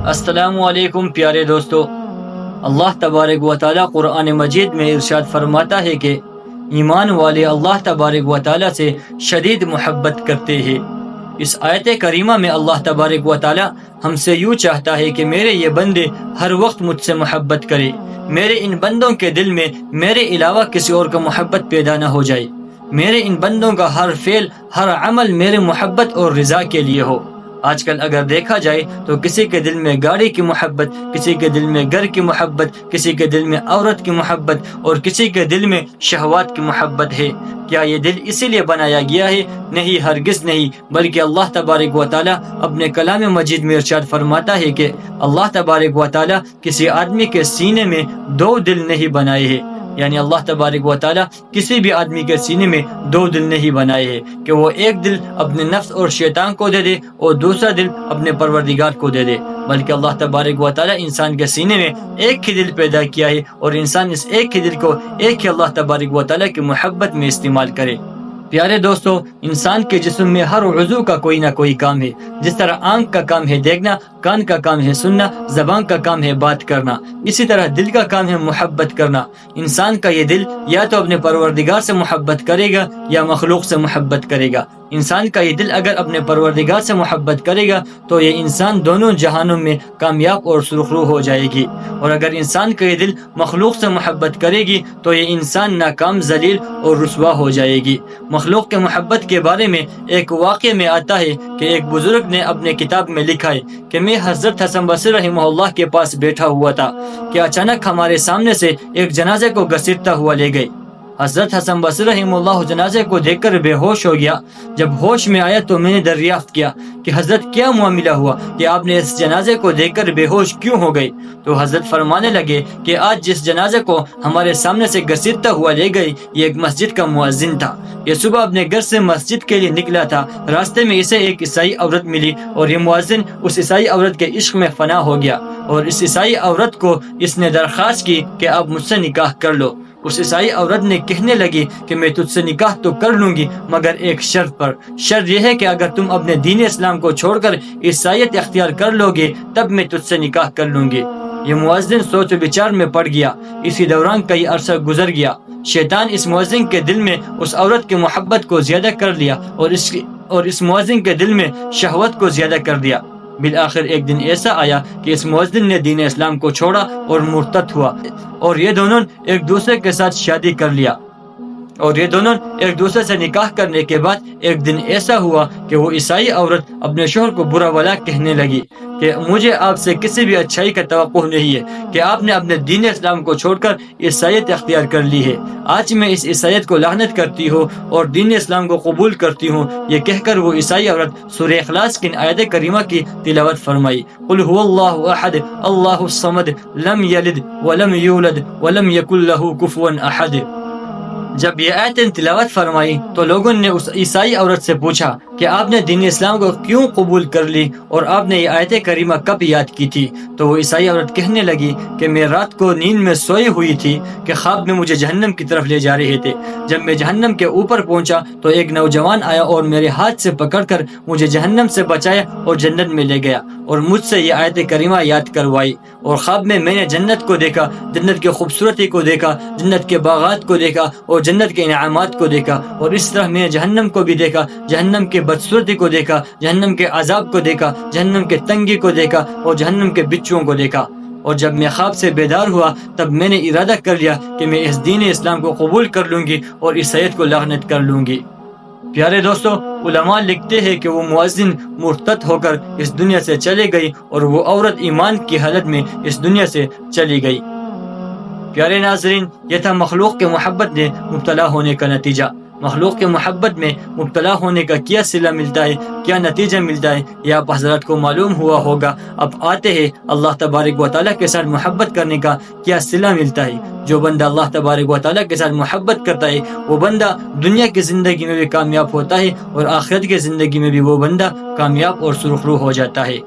السلام علیکم پیارے دوستو، اللہ تبارک و تعالیٰ قرآن مجید میں ارشاد فرماتا ہے کہ ایمان والے اللہ تبارک و تعالیٰ سے شدید محبت کرتے ہیں۔ اس آیت کریمہ میں اللہ تبارک و تعالیٰ ہم سے یوں چاہتا ہے کہ میرے یہ بندے ہر وقت مجھ سے محبت کرے، میرے ان بندوں کے دل میں میرے علاوہ کسی اور کا محبت پیدا نہ ہو جائے، میرے ان بندوں کا ہر فعل ہر عمل میرے محبت اور رضا کے لیے ہو۔ آج کل اگر دیکھا جائے تو کسی کے دل میں گاڑی کی محبت، کسی کے دل میں گھر کی محبت، کسی کے دل میں عورت کی محبت اور کسی کے دل میں شہوات کی محبت ہے۔ کیا یہ دل اسی لیے بنایا گیا ہے؟ نہیں، ہرگز نہیں، بلکہ اللہ تبارک و تعالیٰ اپنے کلام مجید میں ارشاد فرماتا ہے کہ اللہ تبارک و تعالیٰ کسی آدمی کے سینے میں دو دل نہیں بنائے ہیں، یعنی اللہ تبارک و تعالیٰ کسی بھی آدمی کے سینے میں دو دل نہیں بنائے ہیں کہ وہ ایک دل اپنے نفس اور شیطان کو دے دے اور دوسرا دل اپنے پروردگار کو دے دے، بلکہ اللہ تبارک و تعالیٰ انسان کے سینے میں ایک ہی دل پیدا کیا ہے اور انسان اس ایک ہی دل کو ایک ہی اللہ تبارک و تعالیٰ کی محبت میں استعمال کرے۔ پیارے دوستو، انسان کے جسم میں ہر عضو کا کوئی نہ کوئی کام ہے۔ جس طرح آنکھ کا کام ہے دیکھنا، کان کا کام ہے سننا، زبان کا کام ہے بات کرنا، اسی طرح دل کا کام ہے محبت کرنا۔ انسان کا یہ دل یا تو اپنے پروردگار سے محبت کرے گا یا مخلوق سے محبت کرے گا۔ انسان کا یہ دل اگر اپنے پروردگار سے محبت کرے گا تو یہ انسان دونوں جہانوں میں کامیاب اور سرخرو ہو جائے گی، اور اگر انسان کا یہ دل مخلوق سے محبت کرے گی تو یہ انسان ناکام، ذلیل اور رسوا ہو جائے گی۔ مخلوق کے محبت کے بارے میں ایک واقعے میں آتا ہے کہ ایک بزرگ نے اپنے کتاب میں لکھا ہے کہ میں حضرت حسن بصری رحمہ اللہ کے پاس بیٹھا ہوا تھا کہ اچانک ہمارے سامنے سے ایک جنازے کو گھسیٹتا ہوا لے گئے۔ حضرت حسن بصری رحمہ اللہ جنازے کو دیکھ کر بے ہوش ہو گیا۔ جب ہوش میں آیا تو میں نے دریافت کیا کہ حضرت کیا معاملہ ہوا کہ آپ نے اس جنازے کو دیکھ کر بے ہوش کیوں ہو گئے؟ تو حضرت فرمانے لگے کہ آج جس جنازے کو ہمارے سامنے سے گھسیٹتا ہوا لے گئے یہ ایک مسجد کا مؤذن تھا۔ یہ صبح اپنے گھر سے مسجد کے لیے نکلا تھا، راستے میں اسے ایک عیسائی عورت ملی اور یہ مؤذن اس عیسائی عورت کے عشق میں فنا ہو گیا، اور اس عیسائی عورت کو اس نے درخواست کی کہ آپ مجھ سے نکاح کر لو۔ اس عیسائی عورت نے کہنے لگی کہ میں تجھ سے نکاح تو کر لوں گی مگر ایک شرط پر۔ شرط یہ ہے کہ اگر تم اپنے دین اسلام کو چھوڑ کر عیسائیت اختیار کر لو گے تب میں تجھ سے نکاح کر لوں گی۔ یہ مؤذن سوچ و بچار میں پڑ گیا۔ اسی دوران کئی عرصہ گزر گیا۔ شیطان اس مؤذن کے دل میں اس عورت کی محبت کو زیادہ کر لیا اور اس مؤذن کے دل میں شہوت کو زیادہ کر دیا۔ بالآخر ایک دن ایسا آیا کہ اس مؤذن نے دین اسلام کو چھوڑا اور مرتد ہوا، اور یہ دونوں ایک دوسرے کے ساتھ شادی کر لیا، اور یہ دونوں ایک دوسرے سے نکاح کرنے کے بعد ایک دن ایسا ہوا کہ وہ عیسائی عورت اپنے شوہر کو برا بھلا کہنے لگی کہ مجھے آپ سے کسی بھی اچھائی کا توقع نہیں ہے کہ آپ نے اپنے دین اسلام کو چھوڑ کر عیسائیت اختیار کر لی ہے۔ آج میں اس عیسائیت کو لعنت کرتی ہوں اور دین اسلام کو قبول کرتی ہوں۔ یہ کہہ کر وہ عیسائی عورت سورہ اخلاص کی آیت کریمہ کی تلاوت فرمائی، قل هو اللہ احد اللہ الصمد لم یلد ولم یولد ولم یکن له کفوا احد۔ جب یہ آیت تلاوت فرمائی تو لوگوں نے اس عیسائی عورت سے پوچھا کہ آپ نے دین اسلام کو کیوں قبول کر لی اور آپ نے یہ آیت کریمہ کب یاد کی تھی؟ تو وہ عیسائی عورت کہنے لگی کہ میں رات کو نیند میں سوئی ہوئی تھی کہ خواب میں مجھے جہنم کی طرف لے جا رہے تھے۔ جب میں جہنم کے اوپر پہنچا تو ایک نوجوان آیا اور میرے ہاتھ سے پکڑ کر مجھے جہنم سے بچایا اور جنت میں لے گیا اور مجھ سے یہ آیت کریمہ یاد کروائی، اور خواب میں نے جنت کو دیکھا، جنت کی خوبصورتی کو دیکھا، جنت کے باغات کو دیکھا اور جنت کے انعامات کو دیکھا، اور اس طرح میں نے جہنم کو بھی دیکھا، جہنم کے بدصورتی کو دیکھا، جہنم کے عذاب کو دیکھا، جہنم کے تنگی کو دیکھا اور جہنم کے بچوں کو دیکھا۔ اور جب میں خواب سے بیدار ہوا تب میں نے ارادہ کر لیا کہ میں اس دین اسلام کو قبول کر لوں گی اور عیسائیت کو لعنت کر لوں گی۔ پیارے دوستو، علماء لکھتے ہیں کہ وہ مؤذن مرتد ہو کر اس دنیا سے چلے گئی اور وہ عورت ایمان کی حالت میں اس دنیا سے چلی گئی۔ پیارے ناظرین، یہ تھا مخلوق کے محبت میں مبتلا ہونے کا نتیجہ۔ مخلوق کے محبت میں مبتلا ہونے کا کیا صلہ ملتا ہے، کیا نتیجہ ملتا ہے، یہ آپ حضرات کو معلوم ہوا ہوگا۔ اب آتے ہیں اللہ تبارک و تعالیٰ کے ساتھ محبت کرنے کا کیا صلہ ملتا ہے۔ جو بندہ اللہ تبارک و تعالیٰ کے ساتھ محبت کرتا ہے وہ بندہ دنیا کی زندگی میں بھی کامیاب ہوتا ہے اور آخرت کی زندگی میں بھی وہ بندہ کامیاب اور سرخرو ہو جاتا ہے۔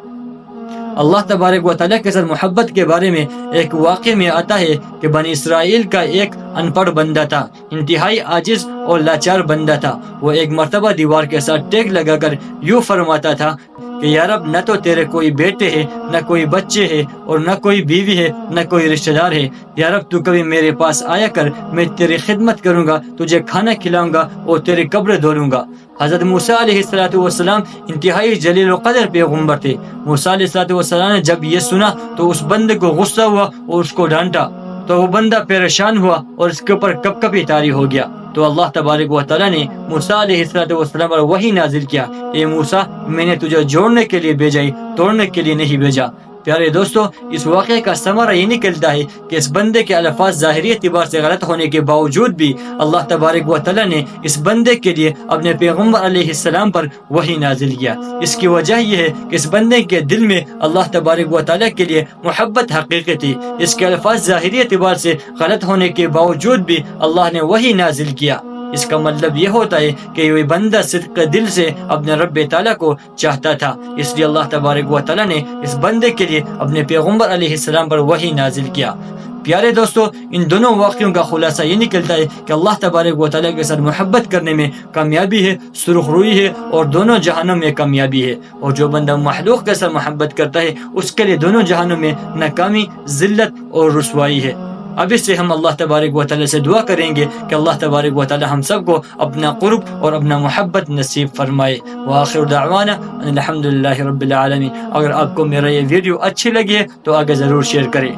اللہ تبارک و تعالیٰ کے ساتھ محبت کے بارے میں ایک واقعے میں آتا ہے کہ بنی اسرائیل کا ایک ان پڑھ بندہ تھا، انتہائی عاجز اور لاچار بندہ تھا۔ وہ ایک مرتبہ دیوار کے ساتھ ٹیک لگا کر یوں فرماتا تھا کہ یا رب نہ تو تیرے کوئی بیٹے ہے، نہ کوئی بچے ہے، اور نہ کوئی بیوی ہے، نہ کوئی رشتہ دار ہے۔ یا رب تو کبھی میرے پاس آیا کر، میں تیری خدمت کروں گا، تجھے کھانا کھلاؤں گا اور تیری قبر دھولوں گا۔ حضرت موسیٰ علیہ السلام انتہائی جلیل القدر پیغمبر تھے۔ موسیٰ علیہ السلام نے جب یہ سنا تو اس بندے کو غصہ ہوا اور اس کو ڈانٹا، تو وہ بندہ پریشان ہوا اور اس کے اوپر کپ کپی طاری ہو گیا۔ تو اللہ تبارک و تعالیٰ نے موسیٰ علیہ السلام پر وحی نازل کیا، اے موسیٰ میں نے تجھے جوڑنے کے لیے بھیجا، توڑنے کے لیے نہیں بھیجا۔ پیارے دوستو، اس واقعے کا ثمرہ یہ نکلتا ہے کہ اس بندے کے الفاظ ظاہری اعتبار سے غلط ہونے کے باوجود بھی اللہ تبارک و تعالیٰ نے اس بندے کے لیے اپنے پیغمبر علیہ السلام پر وحی نازل کیا۔ اس کی وجہ یہ ہے کہ اس بندے کے دل میں اللہ تبارک و تعالیٰ کے لیے محبت حقیقی تھی۔ اس کے الفاظ ظاہری اعتبار سے غلط ہونے کے باوجود بھی اللہ نے وحی نازل کیا۔ اس کا مطلب یہ ہوتا ہے کہ یہ بندہ صدق دل سے اپنے رب تعالیٰ کو چاہتا تھا، اس لیے اللہ تبارک و تعالیٰ نے اس بندے کے لیے اپنے پیغمبر علیہ السلام پر وحی نازل کیا۔ پیارے دوستو، ان دونوں واقعوں کا خلاصہ یہ نکلتا ہے کہ اللہ تبارک و تعالیٰ کے ساتھ محبت کرنے میں کامیابی ہے، سرخ روئی ہے، اور دونوں جہانوں میں کامیابی ہے۔ اور جو بندہ مخلوق کے ساتھ محبت کرتا ہے اس کے لیے دونوں جہانوں میں ناکامی، ذلت اور رسوائی ہے۔ اب اس سے ہم اللہ تبارک و تعالیٰ سے دعا کریں گے کہ اللہ تبارک و تعالیٰ ہم سب کو اپنا قرب اور اپنا محبت نصیب فرمائے۔ وآخر دعوانا ان الحمد للہ رب العالمین۔ اگر آپ کو میرا یہ ویڈیو اچھی لگی ہے تو آگے ضرور شیئر کریں۔